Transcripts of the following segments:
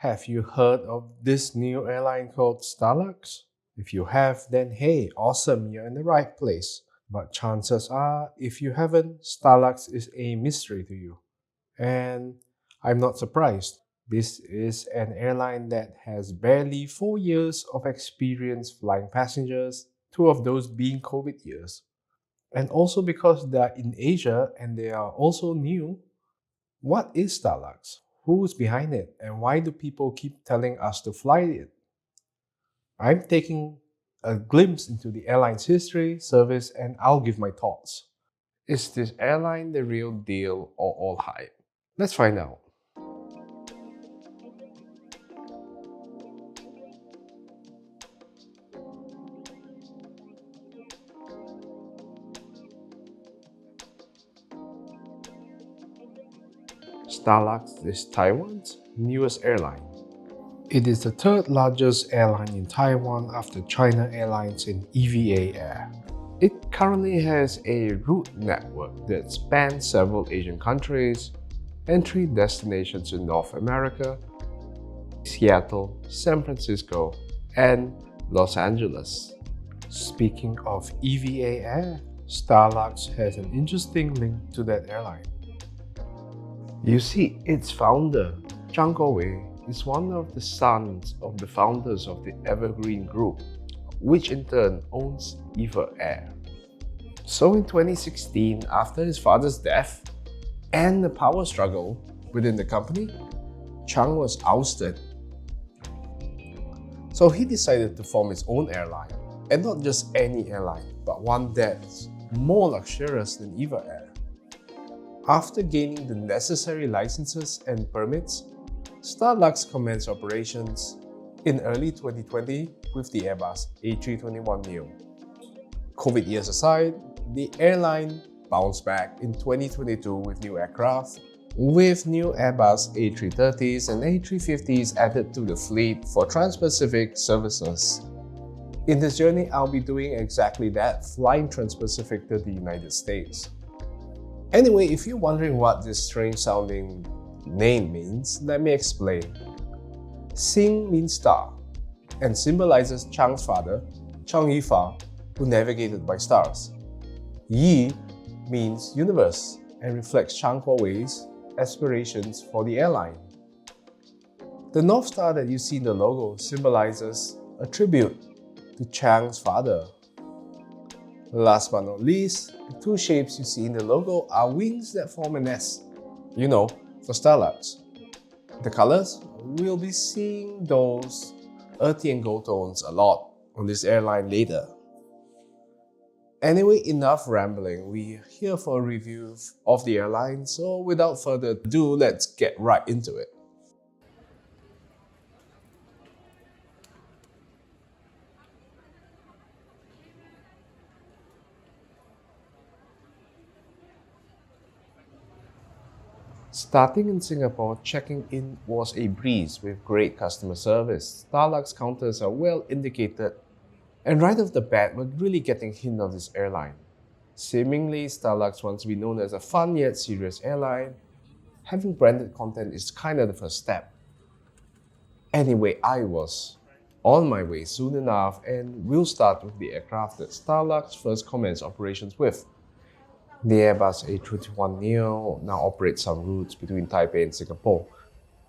Have you heard of this new airline called Starlux? If you have, then hey, awesome, you're in the right place. But chances are, if you haven't, Starlux is a mystery to you. And I'm not surprised. This is an airline that has barely 4 years of experience flying passengers, two of those being COVID years. And also because they are in Asia and they are also new, what is Starlux? Who's behind it? And why do people keep telling us to fly it? I'm taking a glimpse into the airline's history, service, and I'll give my thoughts. Is this airline the real deal or all hype? Let's find out. Starlux is Taiwan's newest airline. It is the third largest airline in Taiwan after China Airlines and EVA Air. It currently has a route network that spans several Asian countries and three destinations in North America: Seattle, San Francisco, and Los Angeles. Speaking of EVA Air, Starlux has an interesting link to that airline. You see, its founder, Zhang Guowei, is one of the sons of the founders of the Evergreen Group, which in turn owns EVA Air. So in 2016, after his father's death and the power struggle within the company, Chang was ousted. So he decided to form his own airline, and not just any airline, but one that's more luxurious than EVA Air. After gaining the necessary licenses and permits, Starlux commenced operations in early 2020 with the Airbus A321neo. COVID years aside, the airline bounced back in 2022 with new aircraft, with new Airbus A330s and A350s added to the fleet for Transpacific services. In this journey, I'll be doing exactly that, flying Transpacific to the United States. Anyway, if you're wondering what this strange sounding name means, let me explain. Sing means star and symbolizes Chang's father, Chang Yifa, who navigated by stars. Yi means universe and reflects Chang Guowei's aspirations for the airline. The North Star that you see in the logo symbolizes a tribute to Chang's father. Last but not least, the two shapes you see in the logo are wings that form an S. You know, for Starlux. The colors, we'll be seeing those earthy and gold tones a lot on this airline later. Anyway, enough rambling. We're here for a review of the airline, so without further ado, let's get right into it. Starting in Singapore, checking in was a breeze with great customer service. Starlux counters are well indicated, and right off the bat, we're really getting a hint of this airline. Seemingly, Starlux wants to be known as a fun yet serious airline. Having branded content is kind of the first step. Anyway, I was on my way soon enough, and we'll start with the aircraft that Starlux first commenced operations with. The Airbus A321neo now operates some routes between Taipei and Singapore.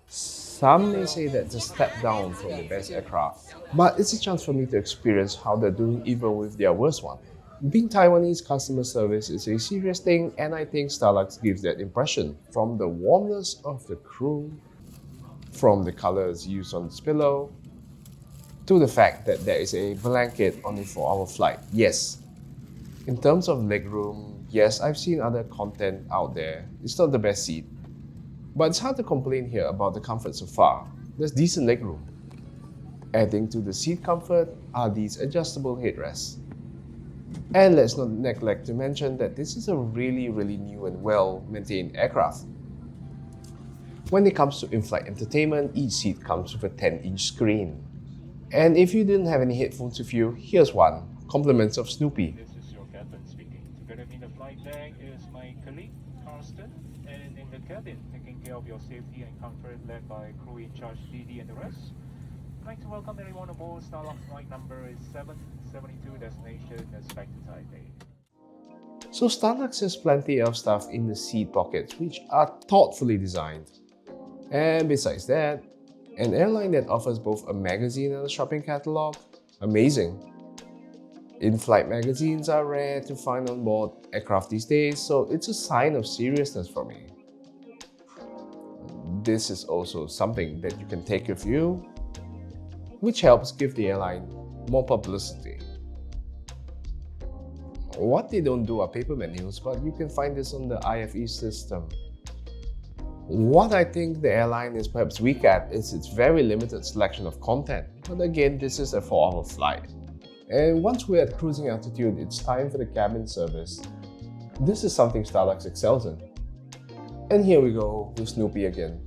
Some may say that's a step down from the best aircraft, but it's a chance for me to experience how they're doing even with their worst one. Being Taiwanese, customer service is a serious thing, and I think Starlux gives that impression. From the warmness of the crew, from the colors used on its pillow, to the fact that there is a blanket on the 4-hour flight. Yes, in terms of legroom, yes, I've seen other content out there. It's not the best seat. But it's hard to complain here about the comfort so far. There's decent legroom. Adding to the seat comfort are these adjustable headrests. And let's not neglect to mention that this is a really new and well-maintained aircraft. When it comes to in-flight entertainment, each seat comes with a 10-inch screen. And if you didn't have any headphones with you, here's one. Compliments of Snoopy. This is your captain speaking. Together in the flight deck is my colleague, Carsten, and in the cabin, taking care of your safety and comfort, led by crew in charge Didi and the rest. I'd like to welcome everyone aboard Starlux flight number is 772, destination expected Taipei. So Starlux has plenty of stuff in the seat pockets which are thoughtfully designed. And besides that, an airline that offers both a magazine and a shopping catalog? Amazing. In-flight magazines are rare to find on board aircraft these days, so it's a sign of seriousness for me. This is also something that you can take with you, which helps give the airline more publicity. What they don't do are paper menus, but you can find this on the IFE system. What I think the airline is perhaps weak at is its very limited selection of content, but again, this is a 4-hour flight. And once we're at cruising altitude, it's time for the cabin service. This is something Starlux excels in. And here we go with Snoopy again.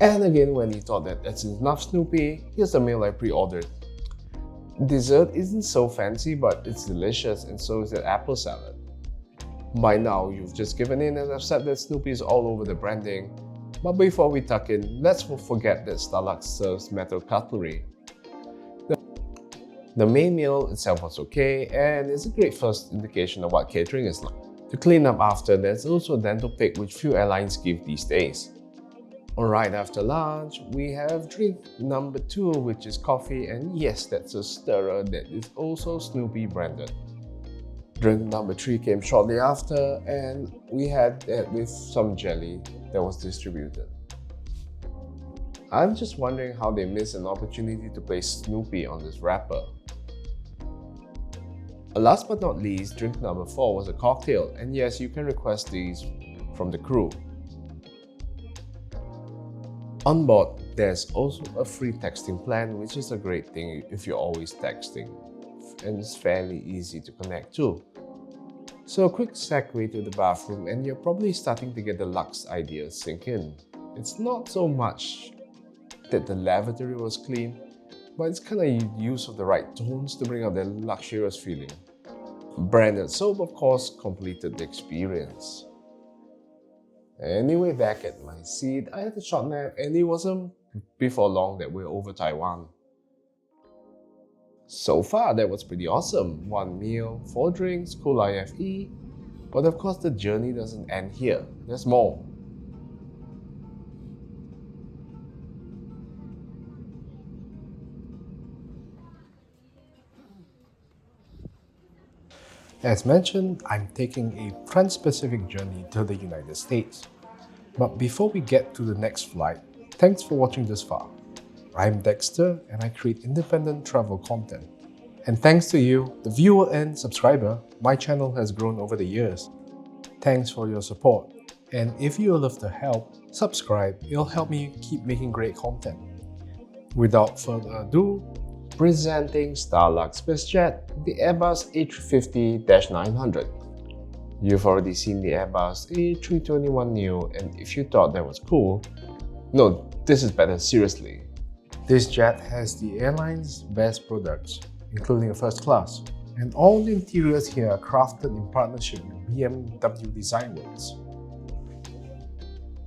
And again, when you thought that that's enough Snoopy, here's the meal I pre-ordered. Dessert isn't so fancy, but it's delicious, and so is the apple salad. By now, you've just given in and accepted that Snoopy is all over the branding. But before we tuck in, let's not forget that Starlux serves metal cutlery. The main meal itself was okay, and it's a great first indication of what catering is like. To clean up after, there's also a dental pick which few airlines give these days. Alright, after lunch, we have drink number 2, which is coffee, and yes, that's a stirrer that is also Snoopy branded. Drink number 3 came shortly after, and we had that with some jelly that was distributed. I'm just wondering how they missed an opportunity to place Snoopy on this wrapper. Last but not least, drink number 4 was a cocktail, and yes, you can request these from the crew. On board, there's also a free texting plan, which is a great thing if you're always texting, and it's fairly easy to connect to. So a quick segue to the bathroom, and you're probably starting to get the luxe idea sink in. It's not so much that the lavatory was clean, but it's kind of use of the right tones to bring out the luxurious feeling. Branded soap, of course, completed the experience. Anyway, back at my seat, I had a short nap, and it wasn't before long that we're over Taiwan. So far, that was pretty awesome. 1 meal, 4 drinks, cool IFE. But of course, the journey doesn't end here. There's more. As mentioned, I'm taking a Transpacific journey to the United States. But before we get to the next flight, thanks for watching this far. I'm Dexter, and I create independent travel content. And thanks to you, the viewer and subscriber, my channel has grown over the years. Thanks for your support. And if you love the help, subscribe. It'll help me keep making great content. Without further ado, presenting Starlux BizJet, the Airbus A350-900. You've already seen the Airbus A321neo, and if you thought that was cool, no, this is better, seriously. This jet has the airline's best products, including a first class, and all the interiors here are crafted in partnership with BMW Design Works.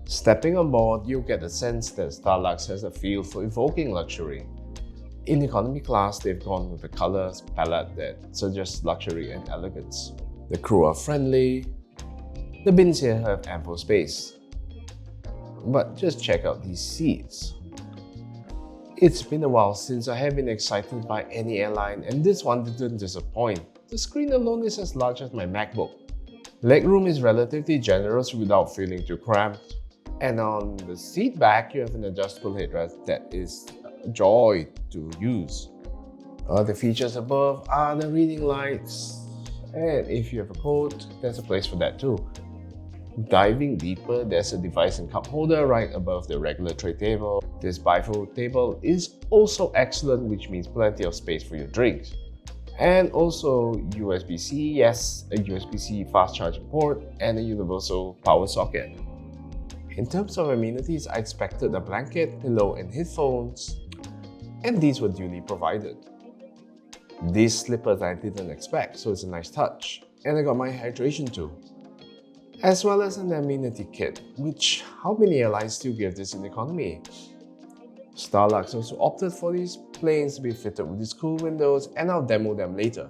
Stepping on board, you'll get a sense that Starlux has a feel for evoking luxury. In economy class, they've gone with a colors palette that suggests luxury and elegance. The crew are friendly. The bins here have ample space. But just check out these seats. It's been a while since I have been excited by any airline, and this one didn't disappoint. The screen alone is as large as my MacBook. Legroom is relatively generous without feeling too cramped. And on the seat back, you have an adjustable headrest that is a joy to use. Other features above are the reading lights, and if you have a coat, there's a place for that too. Diving deeper, there's a device and cup holder right above the regular tray table. This bifold table is also excellent, which means plenty of space for your drinks. And also USB-C, yes, a USB-C fast charging port and a universal power socket. In terms of amenities, I expected a blanket, pillow and headphones, and these were duly provided. These slippers I didn't expect, so it's a nice touch. And I got my hydration too. as well as an amenity kit, which how many airlines still give this in economy? Starlux also opted for these planes to be fitted with these cool windows, and I'll demo them later.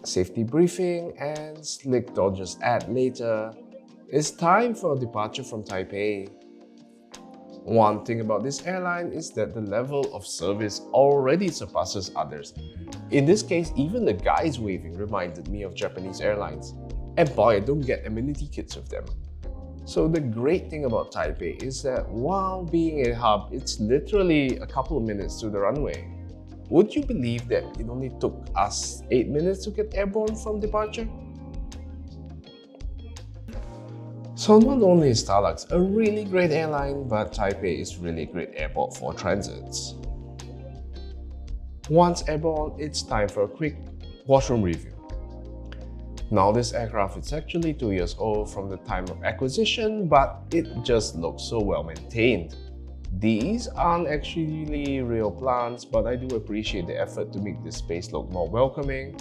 Safety briefing and slick dodges ad later. It's time for a departure from Taipei. One thing about this airline is that the level of service already surpasses others. In this case, even the guys waving reminded me of Japanese airlines. And boy, I don't get amenity kits with them. So the great thing about Taipei is that while being a hub, it's literally a couple of minutes to the runway. Would you believe that it only took us 8 minutes to get airborne from departure? So not only is Starlux a really great airline, but Taipei is really a great airport for transits. Once airborne, it's time for a quick washroom review. Now this aircraft is actually 2 years old from the time of acquisition, but it just looks so well maintained. These aren't actually real plants, but I do appreciate the effort to make this space look more welcoming.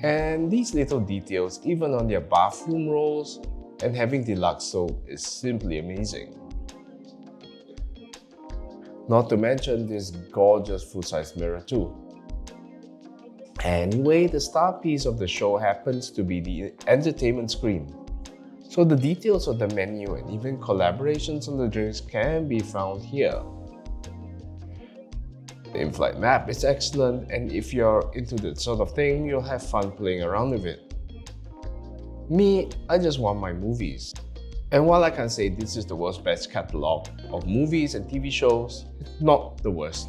And these little details, even on their bathroom rolls and having deluxe soap, is simply amazing. Not to mention this gorgeous full-size mirror too. Anyway, the star piece of the show happens to be the entertainment screen. So the details of the menu and even collaborations on the drinks can be found here. The in-flight map is excellent, and if you're into that sort of thing, you'll have fun playing around with it. Me, I just want my movies. And while I can't say this is the world's best catalogue of movies and TV shows, it's not the worst.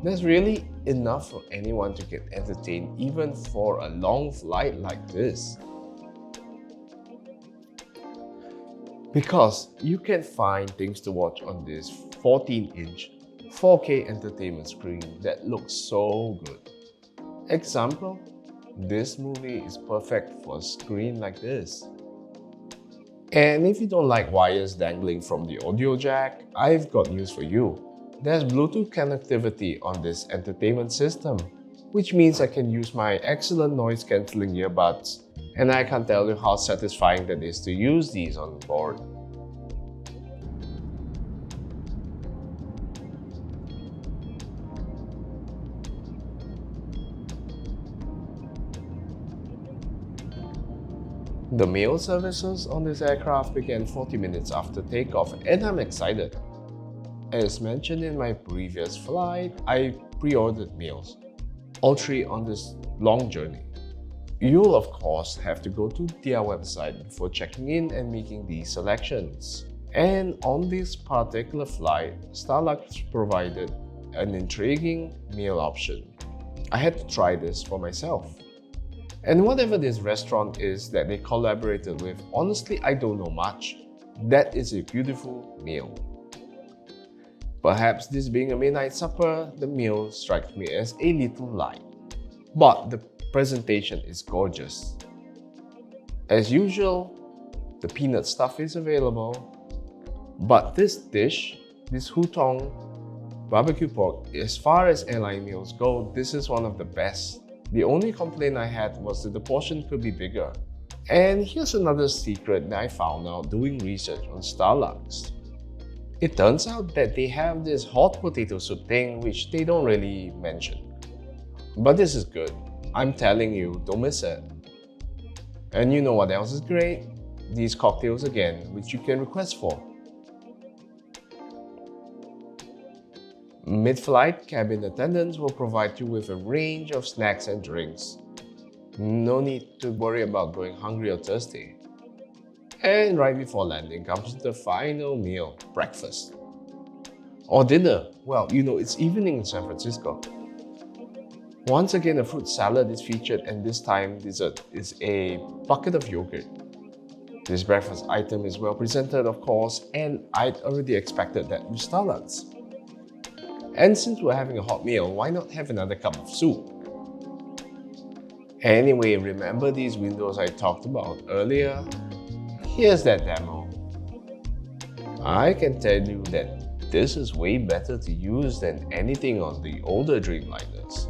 There's really enough for anyone to get entertained even for a long flight like this. Because you can find things to watch on this 14-inch 4K entertainment screen that looks so good. Example, this movie is perfect for a screen like this. And if you don't like wires dangling from the audio jack, I've got news for you. There's Bluetooth connectivity on this entertainment system, which means I can use my excellent noise cancelling earbuds, and I can't tell you how satisfying that is to use these on board. The meal services on this aircraft began 40 minutes after takeoff, and I'm excited. As mentioned in my previous flight, I pre-ordered meals, all three on this long journey. You'll of course have to go to their website before checking in and making these selections. And on this particular flight, Starlux provided an intriguing meal option. I had to try this for myself. And whatever this restaurant is that they collaborated with, honestly, I don't know much. That is a beautiful meal. Perhaps this being a midnight supper, the meal strikes me as a little light. But the presentation is gorgeous. As usual, the peanut stuff is available. But this dish, this hutong barbecue pork, as far as airline meals go, this is one of the best. The only complaint I had was that the portion could be bigger. And here's another secret that I found out doing research on Starlux. It turns out that they have this hot potato soup thing which they don't really mention. But this is good. I'm telling you, don't miss it. And you know what else is great? These cocktails again, which you can request for. Mid-flight, cabin attendants will provide you with a range of snacks and drinks. No need to worry about going hungry or thirsty. And right before landing comes the final meal, breakfast. Or dinner, well, you know it's evening in San Francisco. Once again, a fruit salad is featured, and this time dessert is a bucket of yogurt. This breakfast item is well presented, of course, and I'd already expected that with Starlux. And since we're having a hot meal, why not have another cup of soup? Anyway, remember these windows I talked about earlier? Here's that demo. I can tell you that this is way better to use than anything on the older Dreamliners.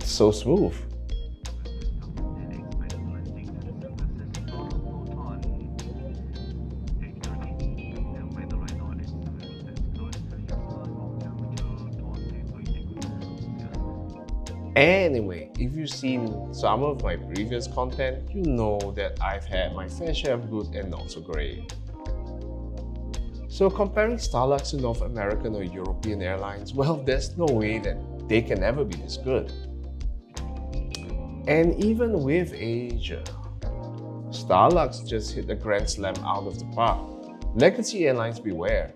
So smooth. Anyway, if you've seen some of my previous content, you know that I've had my fair share of good and not so great. So comparing Starlux to North American or European airlines, well, there's no way that they can ever be this good. And even with Asia, Starlux just hit a grand slam out of the park. Legacy airlines beware.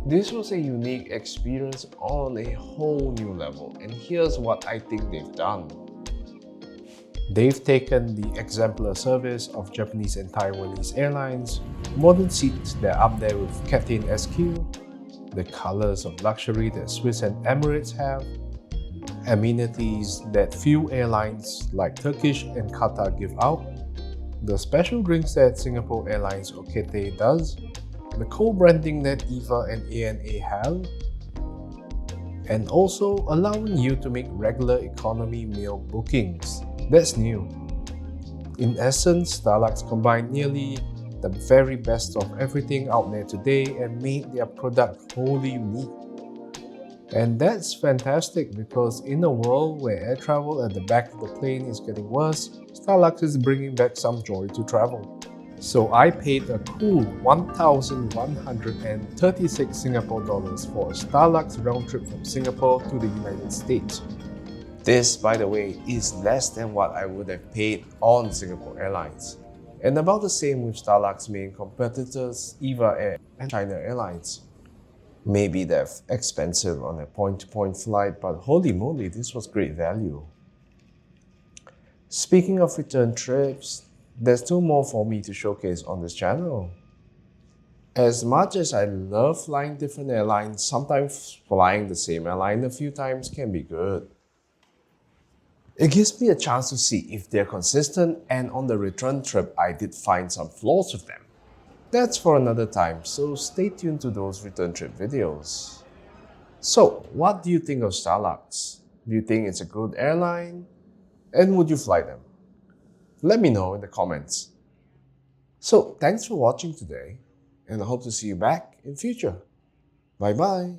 This was a unique experience on a whole new level, and here's what I think they've done. They've taken the exemplar service of Japanese and Taiwanese airlines, modern seats that are up there with Cathay SQ, the colors of luxury that Swiss and Emirates have, amenities that few airlines like Turkish and Qatar give out, the special drinks that Singapore Airlines or Cathay does, the co-branding that EVA and ANA have, and also allowing you to make regular economy meal bookings. That's new. In essence, Starlux combined nearly the very best of everything out there today and made their product wholly unique. And that's fantastic because in a world where air travel at the back of the plane is getting worse, Starlux is bringing back some joy to travel. So I paid a cool 1,136 Singapore dollars for a Starlux round trip from Singapore to the United States. This, by the way, is less than what I would have paid on Singapore Airlines. And about the same with Starlux's main competitors, EVA Air and China Airlines. Maybe they're expensive on a point-to-point flight, but holy moly, this was great value. Speaking of return trips, there's two more for me to showcase on this channel. As much as I love flying different airlines, sometimes flying the same airline a few times can be good. It gives me a chance to see if they're consistent, and on the return trip, I did find some flaws with them. That's for another time, so stay tuned to those return trip videos. So, what do you think of Starlux? Do you think it's a good airline? And would you fly them? Let me know in the comments. So, thanks for watching today, and I hope to see you back in future. Bye bye.